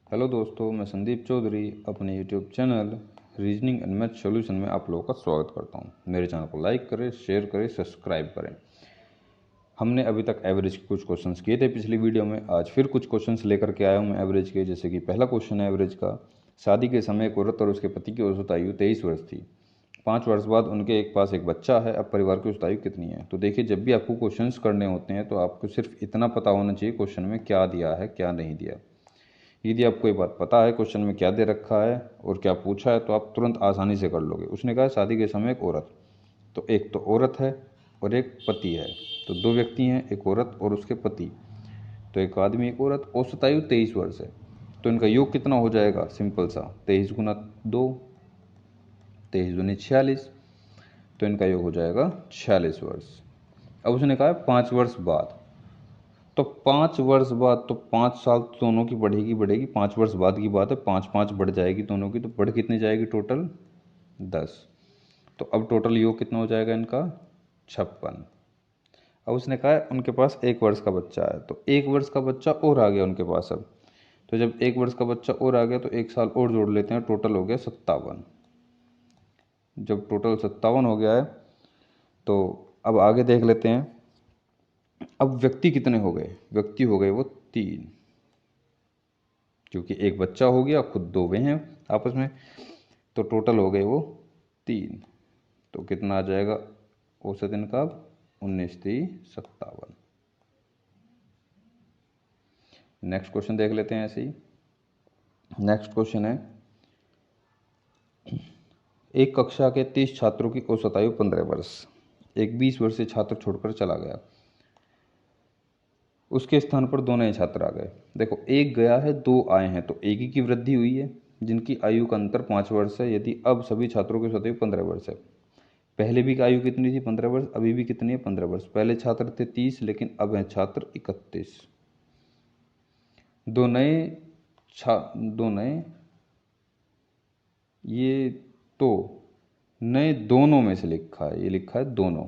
Hello दोस्तों, मैं संदीप चौधरी अपने YouTube channel reasoning and math solution में आप लोगों का स्वागत करता हूं। मेरे चैनल को लाइक करें, शेयर करें, सब्सक्राइब करें। हमने अभी तक एवरेज के कुछ क्वेश्चंस किए थे पिछली वीडियो में। आज फिर कुछ क्वेश्चंस लेकर के आया हूं मैं एवरेज के। जैसे कि पहला क्वेश्चन है एवरेज का। शादी के समय एक औरत और उसके पति की औसत आयु 23 वर्ष थी। 5 वर्ष बाद उनके पास एक बच्चा है। अब परिवार की औसत आयु कितनी है? तो देखिए, जब भी आपको क्वेश्चंस करने होते हैं तो आपको सिर्फ इतना पता होना चाहिए क्वेश्चन में क्या दिया है, क्या नहीं दिया। यदि आपको ये बात पता है क्वेश्चन में क्या दे रखा है और क्या पूछा है तो आप तुरंत आसानी से कर लोगे। उसने कहा शादी के समय एक औरत, तो एक तो औरत है और एक पति है। तो दो व्यक्ति हैं, एक औरत और उसके पति। तो एक आदमी एक औरत, औसत आयु 23 वर्ष है। तो इनका योग कितना हो जाएगा? सिंपल सा, 23 गुना 2, 23 दूनी 46। तो इनका योग हो जाएगा 46 वर्ष। अब उसने कहा 5 वर्ष बाद, तो 5 वर्ष बाद तो 5 साल तो दोनों की बढ़ेगी बढ़ेगी। 5 वर्ष बाद की बात है, 5 5 बढ़ जाएगी दोनों की। तो बढ़ कितनी जाएगी टोटल? 10। तो अब टोटल योग कितना हो जाएगा इनका? 56। अब उसने कहा उनके पास 1 वर्ष का बच्चा है, तो 1 वर्ष का बच्चा और आ गया उनके पास अब। तो जब 1 वर्ष का बच्चा और आ गया तो 1 साल और जोड़ लेते हैं, टोटल हो गया 57। जब टोटल 57 हो गया है तो अब आगे देख लेते हैं। अब व्यक्ति कितने हो गए? व्यक्ति हो गए वो 3, क्योंकि एक बच्चा हो गया, खुद 2 वे हैं आपस में। तो टोटल हो गए वो 3। तो कितना आ जाएगा औसत इनका? 19,57। नेक्स्ट क्वेश्चन देख लेते हैं ऐसे ही। नेक्स्ट क्वेश्चन है, एक कक्षा के 30 छात्रों की औसत आयु 15 वर्ष। एक 20 वर्षीय छात्र छोड़कर चला गया, उसके स्थान पर 2 नए छात्र आ गए। देखो, एक गया है, 2 आए हैं, तो एक ही की वृद्धि हुई है जिनकी आयु का अंतर 5 वर्ष है। यदि अब सभी छात्रों की औसत आयु 15 वर्ष है। पहले भी की आयु कितनी थी? 15 वर्ष। अभी भी कितनी है? 15 वर्ष। पहले छात्र थे 30, लेकिन अब हैं छात्र 31। दो नए, ये तो नए दोनों में से लिखा है, ये लिखा है दोनों।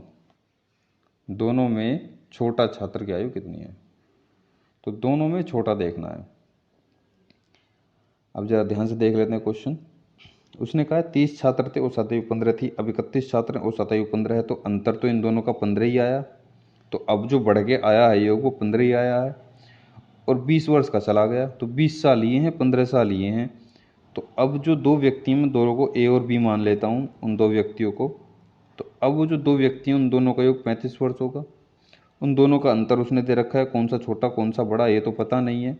दोनों में छोटा छात्र की आयु कितनी है? तो दोनों में छोटा देखना है। अब जरा ध्यान से देख लेते हैं क्वेश्चन। उसने कहा 30 छात्र थे, औसत आयु 15 थी। अब 31 छात्र हैं, औसत आयु 15 है। तो अंतर तो इन दोनों का 15 ही आया। तो अब जो बढ़ के आया है योग, वो 15 ही आया है। और 20 वर्ष का चला गया, तो 20 साल ये हैं, 15 साल ये हैं। तो अब जो 2 व्यक्ति में दोनों को ए और बी मान लेता हूँ, उन 2 व्यक्तियों को। तो अब वो जो 2 व्यक्ति हैं उन दोनों का योग 35 वर्ष होगा। उन दोनों का अंतर उसने दे रखा है, कौन सा छोटा कौन सा बड़ा ये तो पता नहीं है।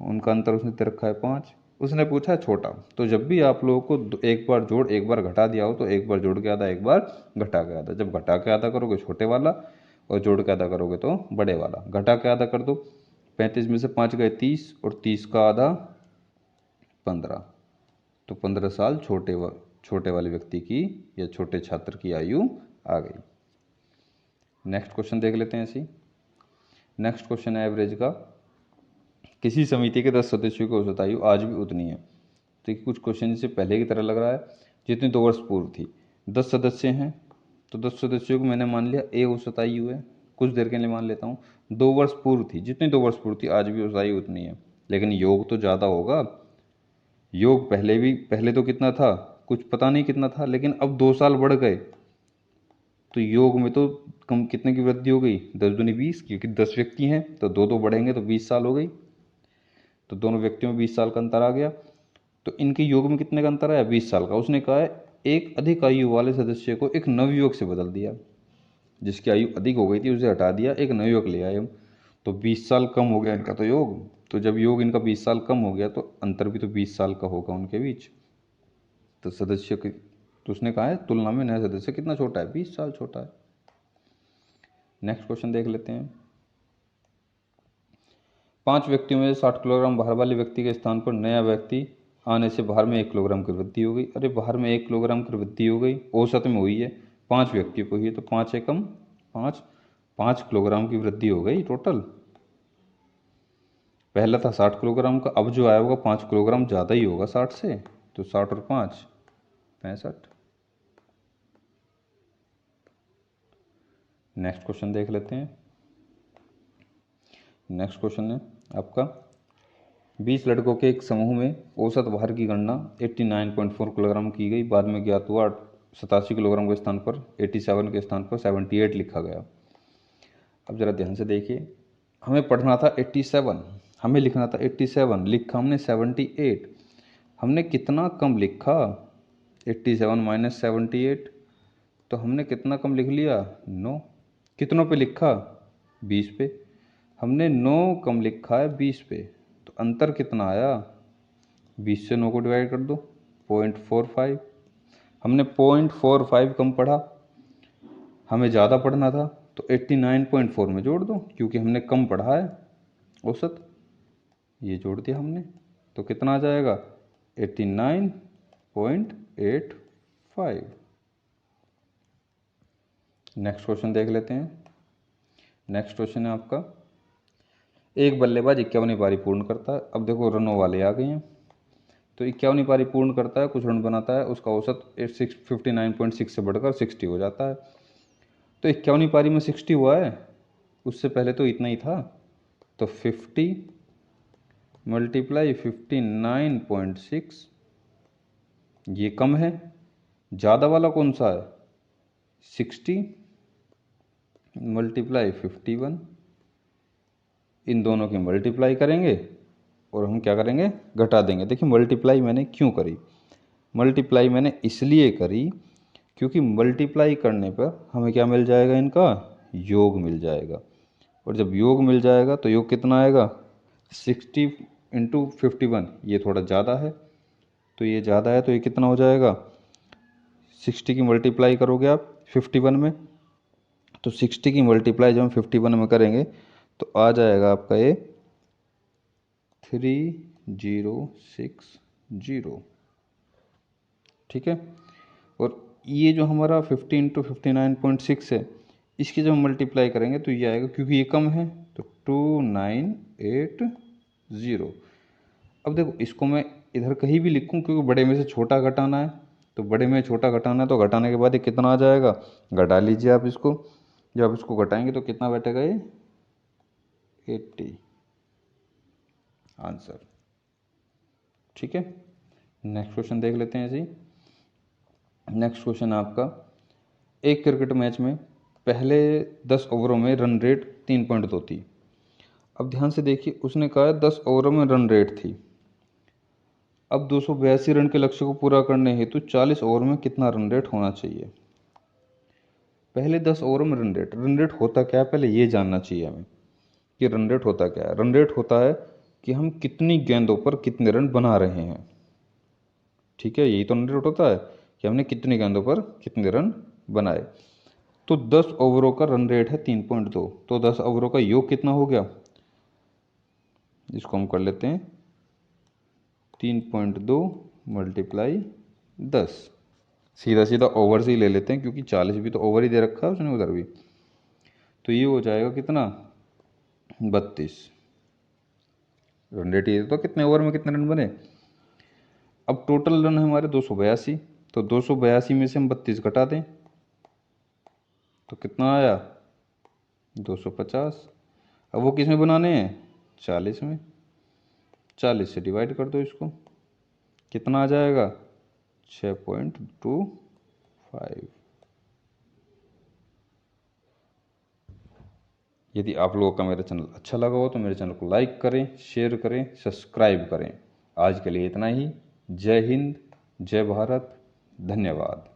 उनका अंतर उसने दे रखा है 5। उसने पूछा है छोटा। तो जब भी आप लोगों को एक बार जोड़ एक बार घटा दिया हो, तो एक बार जोड़ के आधा एक बार घटा के आधा। जब घटा के आधा करोगे छोटे वाला, और जोड़ के आधा करोगे तो बड़े वाला। घटा के आधा कर दो, 35 में से 5 गए 30, और 30 का आधा 15। तो 15 साल छोटे वाले व्यक्ति की या छोटे छात्र की आयु आ गई। नेक्स्ट क्वेश्चन देख लेते हैं ऐसी। नेक्स्ट क्वेश्चन है एवरेज का। किसी समिति के 10 सदस्यों की औसत आयु आज भी उतनी है। तो कुछ क्वेश्चन से पहले की तरह लग रहा है जितनी 2 वर्ष पूर्व थी। 10 सदस्य हैं, तो 10 सदस्यों को मैंने मान लिया ए औसत आयु है। कुछ देर के लिए मान लेता हूँ 2 वर्ष पूर्व थी, जितनी 2 वर्ष पूर्व थी आज भी औसत आयु उतनी है। लेकिन योग तो ज़्यादा होगा। योग पहले तो कितना था कुछ पता नहीं कितना था, लेकिन अब 2 साल बढ़ गए। तो योग में तो कम कितने की वृद्धि हो गई? 10 दूनी 20, क्योंकि 10 व्यक्ति हैं तो 2 बढ़ेंगे तो 20 साल हो गई। तो दोनों व्यक्तियों में 20 साल का अंतर आ गया। तो इनके योग में कितने का अंतर आया? 20 साल का। उसने कहा है एक अधिक आयु वाले सदस्य को एक नवयुवक से बदल दिया। जिसकी आयु अधिक हो गई थी उसे हटा दिया, एक नवयुवक ले आए हम। तो 20 साल कम हो गया इनका तो योग। तो जब योग इनका 20 साल कम हो गया तो अंतर भी तो 20 साल का होगा उनके बीच। तो सदस्य की, तो उसने कहा है तुलना में नया सदस्य कितना छोटा है? 20 साल छोटा है। नेक्स्ट क्वेश्चन देख लेते हैं। 5 व्यक्तियों में 60 किलोग्राम भार वाले व्यक्ति के स्थान पर नया व्यक्ति आने से बाहर में 1 किलोग्राम की वृद्धि हो गई। अरे बाहर में 1 किलोग्राम की वृद्धि हो गई, औसत में हुई है, 5 व्यक्ति को हुई है। तो 5 एकम 5, 5 किलोग्राम की वृद्धि हो गई टोटल। पहला था 60 किलोग्राम का, अब जो आया होगा 5 किलोग्राम ज़्यादा ही होगा 60 से। तो 60 और 5 65। नेक्स्ट क्वेश्चन देख लेते हैं। नेक्स्ट क्वेश्चन है आपका, 20 लड़कों के एक समूह में औसत भार की गणना 89.4 किलोग्राम की गई। बाद में ज्ञात हुआ 87 किलोग्राम के स्थान पर 87 के स्थान पर 78 लिखा गया। अब जरा ध्यान से देखिए, हमें पढ़ना था 87, हमें लिखना था 87, लिखा हमने 78। हमने कितना कम लिखा, 87 माइनस 78, तो हमने कितना कम लिख लिया, 9। कितनों पे लिखा, 20 पे। हमने 9 कम लिखा है 20 पे, तो अंतर कितना आया, 20 से 9 को डिवाइड कर दो, 0.45। हमने 0.45 कम पढ़ा, हमें ज़्यादा पढ़ना था, तो 89.4 में जोड़ दो, क्योंकि हमने कम पढ़ा है औसत, ये जोड़ दिया हमने, तो कितना आ जाएगा, 89.85। नेक्स्ट क्वेश्चन देख लेते हैं। नेक्स्ट क्वेश्चन है आपका, एक बल्लेबाज 51वीं पारी पूर्ण करता है। अब देखो रनों वाले आ गए हैं, तो 51वीं पारी पूर्ण करता है, कुछ रन बनाता है, उसका औसत 59.6 से बढ़कर 60 हो जाता है। तो 51वीं पारी में 60 हुआ है, उससे पहले तो इतना ही था, तो 50 मल्टीप्लाई 59.6, ये कम है। ज़्यादा वाला कौन सा है, 60 मल्टीप्लाई 51, इन दोनों की मल्टीप्लाई करेंगे और हम क्या करेंगे, घटा देंगे। देखिए मल्टीप्लाई मैंने क्यों करी, मल्टीप्लाई मैंने इसलिए करी क्योंकि मल्टीप्लाई करने पर हमें क्या मिल जाएगा, इनका योग मिल जाएगा, और जब योग मिल जाएगा तो योग कितना आएगा, 60 इंटू 51, ये थोड़ा ज़्यादा है, तो ये ज़्यादा है, तो ये कितना हो जाएगा, 60 की मल्टीप्लाई करोगे आप 51 में, तो 60 की मल्टीप्लाई जब हम 51 में करेंगे तो आ जाएगा आपका ये 3060। ठीक है, और ये जो हमारा 50 इंटू 59.6 है, इसकी जब हम मल्टीप्लाई करेंगे तो ये आएगा, क्योंकि ये कम है, तो 2980। अब देखो इसको मैं इधर कहीं भी लिखूं, क्योंकि बड़े में से छोटा घटाना है, तो बड़े में छोटा घटाना है, तो घटाने के बाद ये कितना आ जाएगा, घटा लीजिए आप इसको। जब आप इसको घटाएंगे तो कितना बैठेगा, ये 80 आंसर। ठीक है, नेक्स्ट क्वेश्चन देख लेते हैं जी। नेक्स्ट क्वेश्चन है आपका, एक क्रिकेट मैच में पहले 10 ओवरों में रन रेट 3.2 थी। अब ध्यान से देखिए, उसने कहा 10 ओवरों में रन रेट थी। अब 282 रन के लक्ष्य को पूरा करने हेतु 40 ओवर में कितना रन रेट होना चाहिए। पहले 10 ओवरों में रन रेट होता क्या है, पहले ये जानना चाहिए हमें कि रन रेट होता क्या है। रन रेट होता है कि हम कितनी गेंदों पर कितने रन बना रहे हैं। ठीक है, यही तो रन रेट होता है कि हमने कितनी गेंदों पर कितने रन बनाए। तो 10 ओवरों का रन रेट है 3.2, तो 10 ओवरों का योग कितना हो गया, इसको हम कर लेते हैं 3.2 मल्टीप्लाई 10, सीधा सीधा ओवर से ही ले लेते हैं, क्योंकि 40 भी तो ओवर ही दे रखा है उसने उधर भी, तो ये हो जाएगा कितना, 32। रन रेट ये तो कितने ओवर में कितने रन बने। अब टोटल रन है हमारे 282, तो 282 में से हम 32 घटा दें तो कितना आया, 250। अब वो किस में बनाने हैं, 40 में। 40 से डिवाइड कर दो इसको, कितना आ जाएगा, 6.25। यदि आप लोगों का मेरा चैनल अच्छा लगा हो तो मेरे चैनल को लाइक करें, शेयर करें, सब्सक्राइब करें। आज के लिए इतना ही। जय हिंद, जय भारत, धन्यवाद।